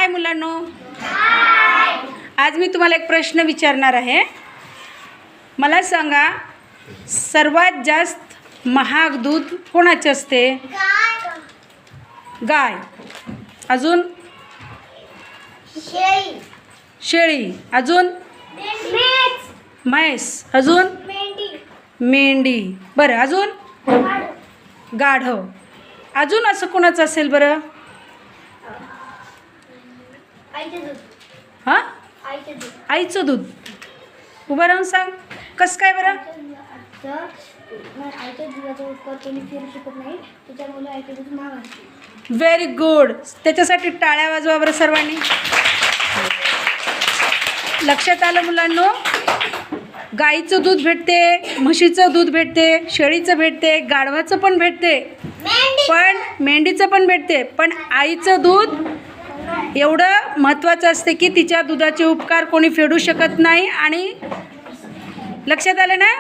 हाय मुलांनो, आज मी तुम्हाला एक प्रश्न विचारणार आहे. मला सांगा, सर्वात जास्त महाग दूध कोणाचे असते? गाय. अजून? शेळी. अजून? म्हैस. अजून? मेंढी. बरं, अजून? गाढव. अजून असं कोणाचं असेल बरं? हां, आईचं दूध. उभं राहून सांग, कसं काय बरं? Very good. त्याच्यासाठी टाळ्या वाजवा बरं सर्वांनी. लक्षात आलं मुलांनो? गाईचं दूध भेटते, म्हशीचं दूध भेटते, शेळीचं भेटते, गाढवाचं पण भेटते, पण मेंढीचं पण भेटते. पण आईचं दूध एवढं महत्त्वाचं असते की तिच्या दुधाचे उपकार कोणी फेडू शकत नाही. आणि लक्षात आलं ना?